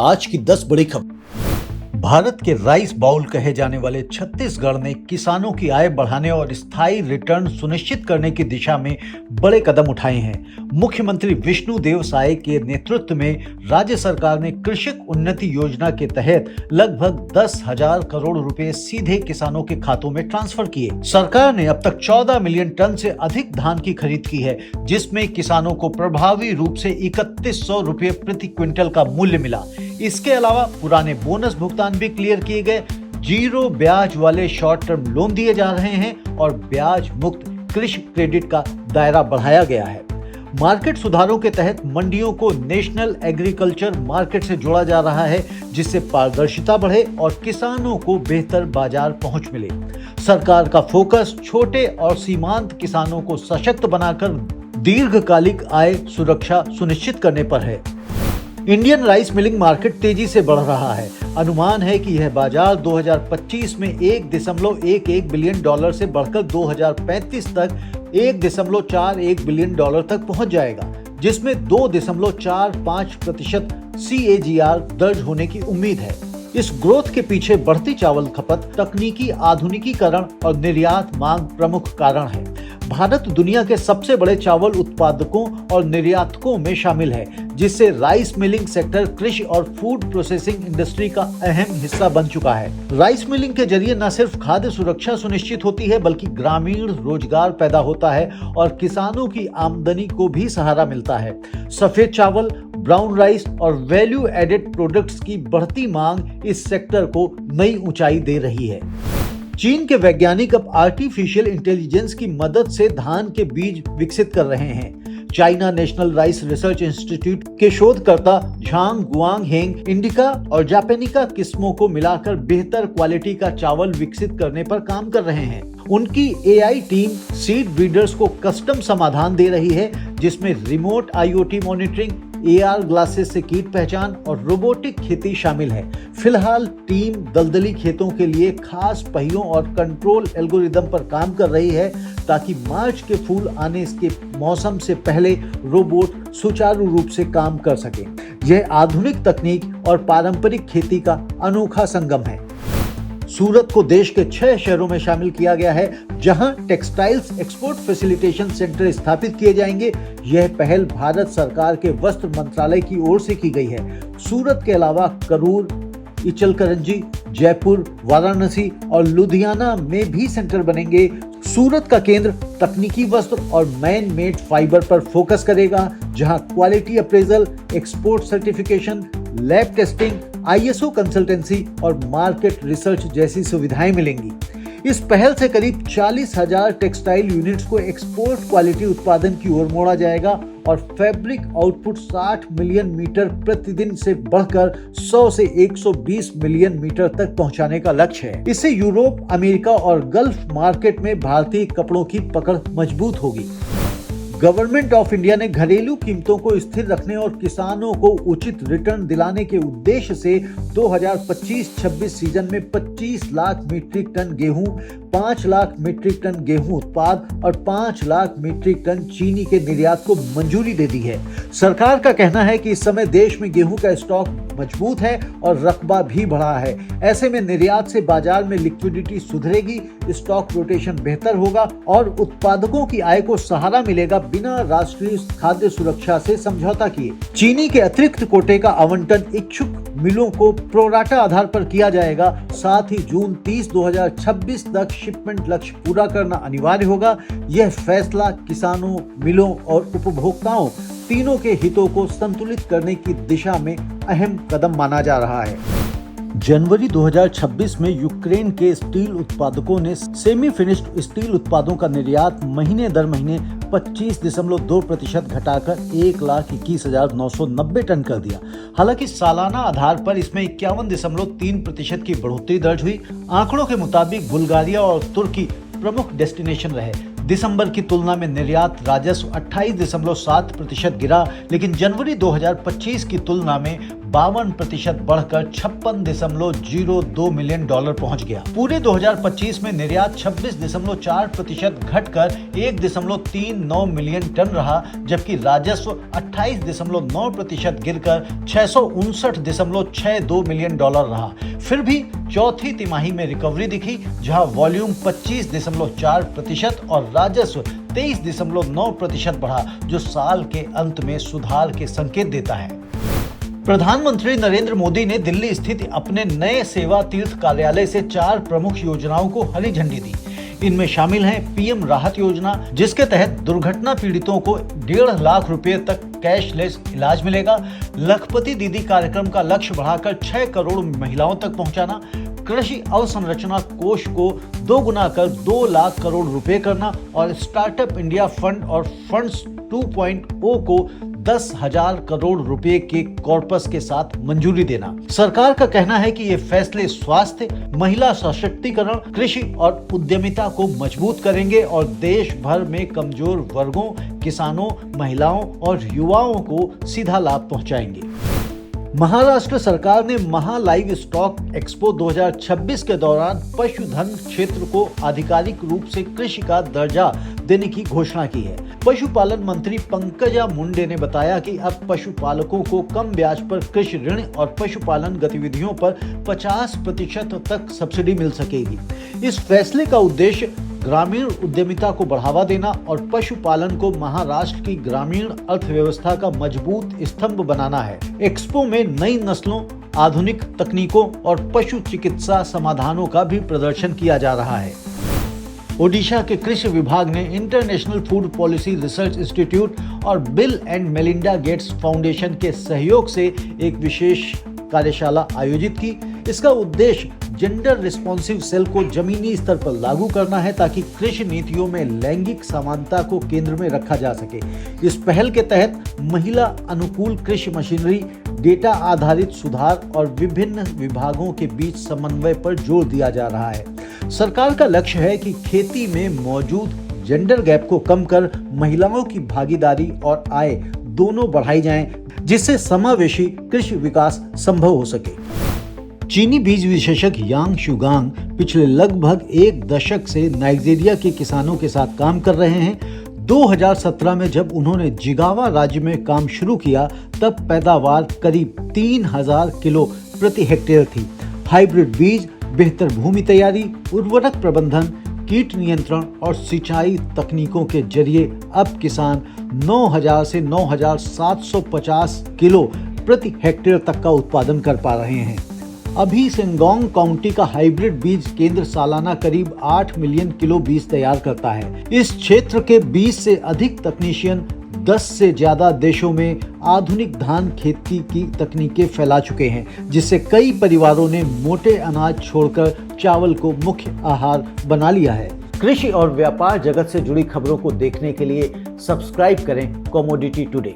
आज की 10 बड़ी खबर। भारत के राइस बाउल कहे जाने वाले छत्तीसगढ़ ने किसानों की आय बढ़ाने और स्थायी रिटर्न सुनिश्चित करने की दिशा में बड़े कदम उठाए हैं। मुख्यमंत्री विष्णुदेव साय के नेतृत्व में राज्य सरकार ने कृषक उन्नति योजना के तहत लगभग 10,000 करोड़ रुपए सीधे किसानों के खातों में ट्रांसफर किए। सरकार ने अब तक 14 मिलियन टन से अधिक धान की खरीद की है, जिसमें किसानों को प्रभावी रूप से 3100 रुपए प्रति क्विंटल का मूल्य मिला। इसके अलावा पुराने बोनस भुगतान भी क्लियर किए गए। जीरो ब्याज वाले शॉर्ट टर्म लोन दिए जा रहे हैं और ब्याज मुक्त कृषि क्रेडिट का दायरा बढ़ाया गया है। मार्केट सुधारों के तहत मंडियों को नेशनल एग्रीकल्चर मार्केट से जोड़ा जा रहा है, जिससे पारदर्शिता बढ़े और किसानों को बेहतर बाजार पहुंच मिले। सरकार का फोकस छोटे और सीमांत किसानों को सशक्त बनाकर दीर्घकालिक आय सुरक्षा सुनिश्चित करने पर है। इंडियन राइस मिलिंग मार्केट तेजी से बढ़ रहा है। अनुमान है कि यह बाजार 2025 में $1.11 बिलियन से बढ़कर 2035 तक $1.41 बिलियन तक पहुंच जाएगा, जिसमें 2.45% CAGR दर्ज होने की उम्मीद है। इस ग्रोथ के पीछे बढ़ती चावल खपत, तकनीकी आधुनिकीकरण और निर्यात मांग प्रमुख कारण है। भारत दुनिया के सबसे बड़े चावल उत्पादकों और निर्यातकों में शामिल है, जिससे राइस मिलिंग सेक्टर कृषि और फूड प्रोसेसिंग इंडस्ट्री का अहम हिस्सा बन चुका है। राइस मिलिंग के जरिए न सिर्फ खाद्य सुरक्षा सुनिश्चित होती है, बल्कि ग्रामीण रोजगार पैदा होता है और किसानों की आमदनी को भी सहारा मिलता है। सफेद चावल, ब्राउन राइस और वैल्यू एडेड प्रोडक्ट्स की बढ़ती मांग इस सेक्टर को नई ऊंचाई दे रही है। चीन के वैज्ञानिक अब आर्टिफिशियल इंटेलिजेंस की मदद से धान के बीज विकसित कर रहे हैं। China national rice research institute के शोधकर्ता झांग गुआंगहेंग इंडिका और जापानिका किस्मों को मिलाकर बेहतर क्वालिटी का चावल विकसित करने पर काम कर रहे हैं। उनकी AI टीम सीड ब्रीडर्स को कस्टम समाधान दे रही है, जिसमें remote IoT monitoring, AR glasses से कीट पहचान और रोबोटिक खेती शामिल है। फिलहाल टीम दलदली खेतों के लिए खास पहियों और कंट्रोल एल्गोरिदम पर काम कर रही है, ताकि मार्च के फूल आने के मौसम से पहले रोबोट सुचारू रूप से काम कर सके। यह आधुनिक तकनीक और पारंपरिक खेती का अनोखा संगम है। सूरत को देश के 6 शहरों में शामिल किया गया है, जहां टेक्सटाइल्स एक्सपोर्ट फैसिलिटेशन सेंटर स्थापित किए जाएंगे। यह पहल भारत सरकार के वस्त्र मंत्रालय की ओर से की गई है। सूरत के अलावा करूर, इचलकरंजी, जयपुर, वाराणसी और लुधियाना में भी सेंटर बनेंगे। सूरत का केंद्र तकनीकी वस्त्र और मैन मेड फाइबर पर फोकस करेगा, जहां quality appraisal, export certification, lab testing, ISO consultancy और मार्केट रिसर्च जैसी सुविधाएं मिलेंगी। इस पहल से करीब 40,000 टेक्सटाइल यूनिट्स को एक्सपोर्ट क्वालिटी उत्पादन की ओर मोड़ा जाएगा और फैब्रिक आउटपुट 60 मिलियन मीटर प्रतिदिन से बढ़कर 100 से 120 मिलियन मीटर तक पहुंचाने का लक्ष्य है। इससे यूरोप, अमेरिका और गल्फ मार्केट में भारतीय कपड़ों की पकड़ मजबूत होगी। गवर्नमेंट ऑफ इंडिया ने घरेलू कीमतों को स्थिर रखने और किसानों को उचित रिटर्न दिलाने के उद्देश्य से 2025-26 सीजन में 25 लाख मीट्रिक टन गेहूं, 5 लाख मीट्रिक टन गेहूं उत्पाद और 5 लाख मीट्रिक टन चीनी के निर्यात को मंजूरी दे दी है। सरकार का कहना है कि इस समय देश में गेहूं का स्टॉक मजबूत है और रकबा भी बढ़ा है। ऐसे में निर्यात से बाजार में लिक्विडिटी सुधरेगी, स्टॉक रोटेशन बेहतर होगा और उत्पादकों की आय को सहारा मिलेगा, बिना राष्ट्रीय खाद्य सुरक्षा से समझौता किए। चीनी के अतिरिक्त कोटे का आवंटन इच्छुक मिलों को प्रोराटा आधार पर किया जाएगा। साथ ही जून 30, 2026 तक शिपमेंट लक्ष्य पूरा करना अनिवार्य होगा। यह फैसला किसानों, मिलों और उपभोक्ताओं तीनों के हितों को संतुलित करने की दिशा में अहम कदम माना जा रहा है। जनवरी 2026 में यूक्रेन के स्टील उत्पादकों ने सेमी फिनिश्ड स्टील उत्पादों का निर्यात महीने दर महीने 25.2% घटाकर 1,21,990 टन कर दिया। हालांकि सालाना आधार पर इसमें 51.3% की बढ़ोतरी दर्ज हुई। आंकड़ों के मुताबिक बुल्गारिया और तुर्की प्रमुख डेस्टिनेशन रहे। दिसंबर की तुलना में निर्यात राजस्व 28.7% गिरा, लेकिन जनवरी 2025 की तुलना में 52% बढ़कर $56.02 मिलियन पहुंच गया। पूरे 2025 में निर्यात 26.4% घटकर 1.39 मिलियन टन रहा, जबकि राजस्व 28.9% गिरकर $659.62 मिलियन रहा। फिर भी चौथी तिमाही में रिकवरी दिखी, जहां वॉल्यूम 25.4% और राजस्व 23.9% बढ़ा, जो साल के अंत में सुधार के संकेत देता है। प्रधानमंत्री नरेंद्र मोदी ने दिल्ली स्थित अपने नए सेवा तीर्थ कार्यालय से 4 प्रमुख योजनाओं को हरी झंडी दी। इनमें शामिल है पीएम राहत योजना, जिसके तहत दुर्घटना पीड़ितों को 1.5 लाख रुपए तक कैशलेस इलाज मिलेगा। लखपति दीदी कार्यक्रम का लक्ष्य बढ़ाकर 6 करोड़ महिलाओं तक पहुंचाना। कृषि अवसंरचना कोष को 2 गुना कर 2 लाख करोड़ रुपए करना और स्टार्टअप इंडिया फंड और फंड्स 2.0 को 10,000 करोड़ रुपए के कॉर्पस के साथ मंजूरी देना। सरकार का कहना है कि ये फैसले स्वास्थ्य, महिला सशक्तिकरण, कृषि और उद्यमिता को मजबूत करेंगे और देश भर में कमजोर वर्गों, किसानों, महिलाओं और युवाओं को सीधा लाभ पहुंचाएंगे। महाराष्ट्र सरकार ने महा लाइव स्टॉक एक्सपो 2026 के दौरान पशुधन क्षेत्र को आधिकारिक रूप से कृषि का दर्जा देने की घोषणा की है। पशुपालन मंत्री पंकजा मुंडे ने बताया कि अब पशुपालकों को कम ब्याज पर कृषि ऋण और पशुपालन गतिविधियों पर 50% तक सब्सिडी मिल सकेगी। इस फैसले का उद्देश्य ग्रामीण उद्यमिता को बढ़ावा देना और पशुपालन को महाराष्ट्र की ग्रामीण अर्थव्यवस्था का मजबूत स्तंभ बनाना है। एक्सपो में नई नस्लों, आधुनिक तकनीकों और पशु चिकित्सा समाधानों का भी प्रदर्शन किया जा रहा है। ओडिशा के कृषि विभाग ने international food policy research institute और Bill and Melinda Gates foundation के सहयोग से एक विशेष कार्यशाला आयोजित की। इसका उद्देश्य जेंडर रिस्पॉन्सिव सेल को जमीनी स्तर पर लागू करना है, ताकि कृषि नीतियों में लैंगिक समानता को केंद्र में रखा जा सके। इस पहल के तहत महिला अनुकूल कृषि मशीनरी, डेटा आधारित सुधार और विभिन्न विभागों के बीच समन्वय पर जोर दिया जा रहा है। सरकार का लक्ष्य है कि खेती में मौजूद जेंडर गैप को कम कर महिलाओं की भागीदारी और आय दोनों बढ़ाई जाएं, जिससे समावेशी कृषि विकास संभव हो सके। चीनी बीज विशेषज्ञ यांग शुगांग पिछले लगभग 1 दशक से नाइजीरिया के किसानों के साथ काम कर रहे हैं। 2017 में जब उन्होंने जिगावा राज्य में काम शुरू किया, तब पैदावार करीब 3000 किलो प्रति हेक्टेयर थी। हाइब्रिड बीज, बेहतर भूमि तैयारी, उर्वरक प्रबंधन, कीट नियंत्रण और सिंचाई तकनीकों के जरिए अब किसान 9000 से 9750 किलो प्रति हेक्टेयर तक का उत्पादन कर पा रहे हैं। अभी सेंगोंग काउंटी का हाइब्रिड बीज केंद्र सालाना करीब 8 मिलियन किलो बीज तैयार करता है। इस क्षेत्र के 20 से अधिक तकनीशियन 10 से ज्यादा देशों में आधुनिक धान खेती की तकनीकें फैला चुके हैं, जिससे कई परिवारों ने मोटे अनाज छोड़कर चावल को मुख्य आहार बना लिया है। कृषि और व्यापार जगत से जुड़ी खबरों को देखने के लिए सब्सक्राइब करें कमोडिटी टुडे।